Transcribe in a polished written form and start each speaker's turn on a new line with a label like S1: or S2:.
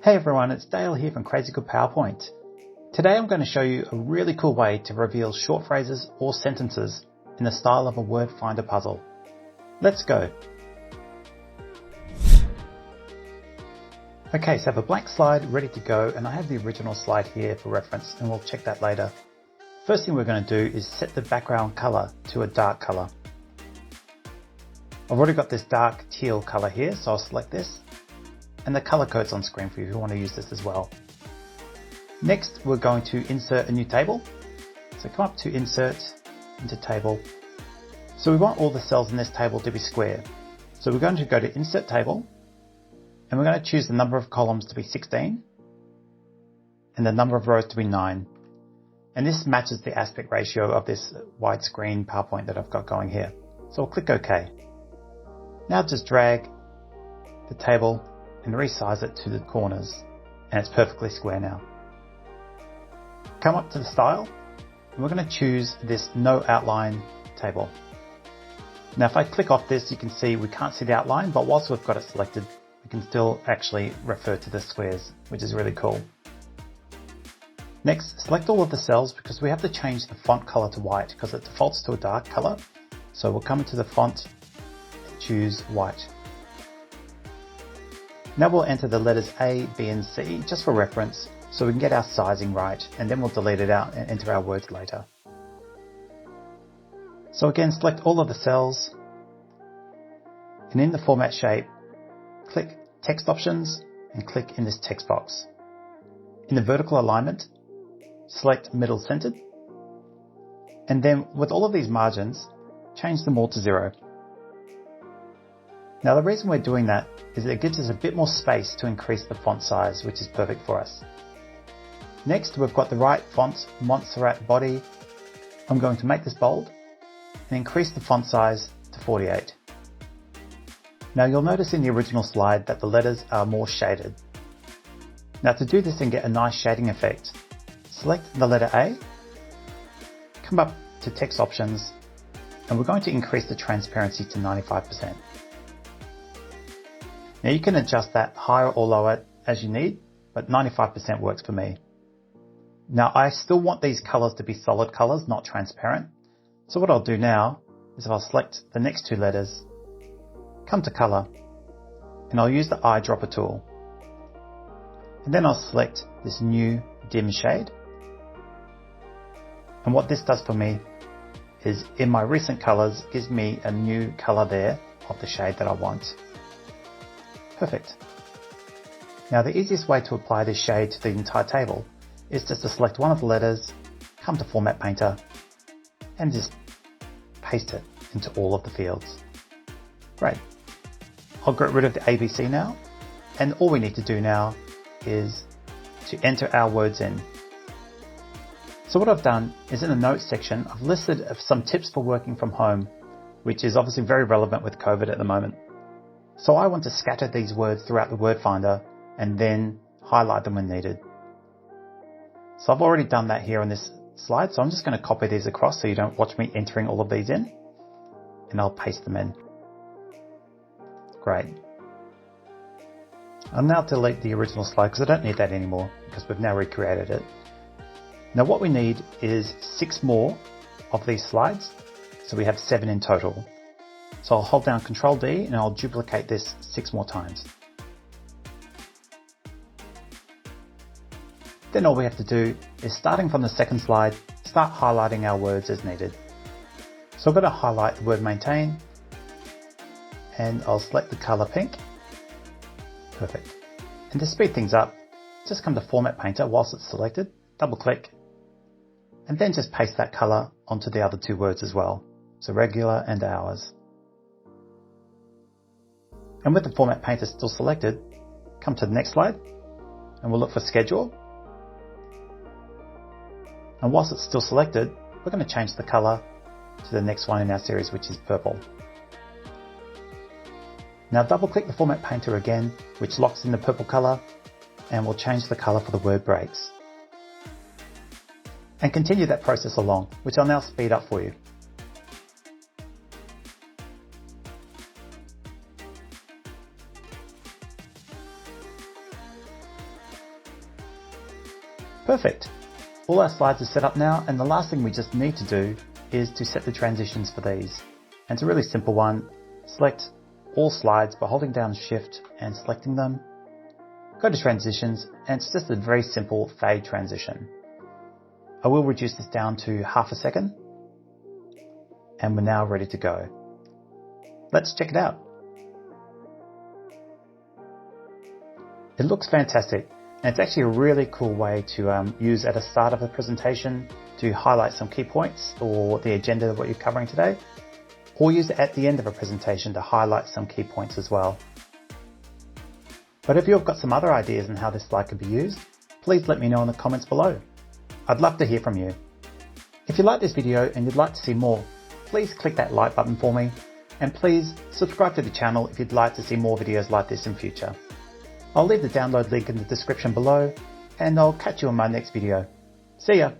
S1: Hey everyone, it's Dale here from Crazy Good PowerPoint. Today I'm going to show you a really cool way to reveal short phrases or sentences in the style of a word finder puzzle. Let's go. Okay, so I have a blank slide ready to go, and I have the original slide here for reference, and we'll check that later. First thing we're going to do is set the background color to a dark color. I've already got this dark teal color here, so I'll select this. And the color code's on screen for you if you want to use this as well. Next, we're going to insert a new table. So come up to Insert, into Table. So we want all the cells in this table to be square. So we're going to go to Insert Table, and we're going to choose the number of columns to be 16, and the number of rows to be 9. And this matches the aspect ratio of this widescreen PowerPoint that I've got going here. So I'll click OK. Now just drag the table and resize it to the corners, and it's perfectly square now. Come up to the style, and we're going to choose this no outline table. Now if I click off this, you can see we can't see the outline, but whilst we've got it selected, we can still actually refer to the squares, which is really cool. Next, select all of the cells because we have to change the font color to white because it defaults to a dark color. So we'll come into the font and choose white. Now we'll enter the letters A, B and C just for reference so we can get our sizing right, and then we'll delete it out and enter our words later. So again, select all of the cells, and in the format shape, click Text Options and click in this text box. In the vertical alignment, select Middle Centered, and then with all of these margins, change them all to 0. Now the reason we're doing that is that it gives us a bit more space to increase the font size, which is perfect for us. Next, we've got the right font, Montserrat body. I'm going to make this bold and increase the font size to 48. Now you'll notice in the original slide that the letters are more shaded. Now to do this and get a nice shading effect, select the letter A, come up to Text Options, and we're going to increase the transparency to 95%. Now you can adjust that higher or lower as you need, but 95% works for me. Now I still want these colors to be solid colors, not transparent. So what I'll do now is I'll select the next two letters, come to color, and I'll use the eyedropper tool. And then I'll select this new dim shade. And what this does for me is in my recent colors, gives me a new color there of the shade that I want. Perfect. Now the easiest way to apply this shade to the entire table is just to select one of the letters, come to Format Painter, and just paste it into all of the fields. Great. I'll get rid of the ABC now, and all we need to do now is to enter our words in. So what I've done is in the notes section, I've listed some tips for working from home, which is obviously very relevant with COVID at the moment. So I want to scatter these words throughout the word finder and then highlight them when needed. So I've already done that here on this slide, so I'm just going to copy these across so you don't watch me entering all of these in, and I'll paste them in. Great. I'll now delete the original slide because I don't need that anymore because we've now recreated it. Now what we need is 6 more of these slides, so we have 7 in total. So I'll hold down Ctrl D and I'll duplicate this 6 more times. Then all we have to do is, starting from the second slide, start highlighting our words as needed. So I'm going to highlight the word maintain, and I'll select the color pink. Perfect. And to speed things up, just come to Format Painter whilst it's selected, double click, and then just paste that color onto the other 2 words as well. So regular and hours. And with the Format Painter still selected, come to the next slide, and we'll look for schedule. And whilst it's still selected, we're going to change the color to the next one in our series, which is purple. Now double click the Format Painter again, which locks in the purple color, and we'll change the color for the word breaks. And continue that process along, which I'll now speed up for you. Perfect. All our slides are set up now, and the last thing we just need to do is to set the transitions for these. And it's a really simple one. Select all slides by holding down Shift and selecting them. Go to transitions, and it's just a very simple fade transition. I will reduce this down to half a second, and we're now ready to go. Let's check it out. It looks fantastic, and it's actually a really cool way to use at the start of a presentation to highlight some key points or the agenda of what you're covering today, or use it at the end of a presentation to highlight some key points as well. But if you've got some other ideas on how this slide could be used, please let me know in the comments below. I'd love to hear from you. If you like this video and you'd like to see more, please click that like button for me, and please subscribe to the channel if you'd like to see more videos like this in future. I'll leave the download link in the description below, and I'll catch you on my next video. See ya!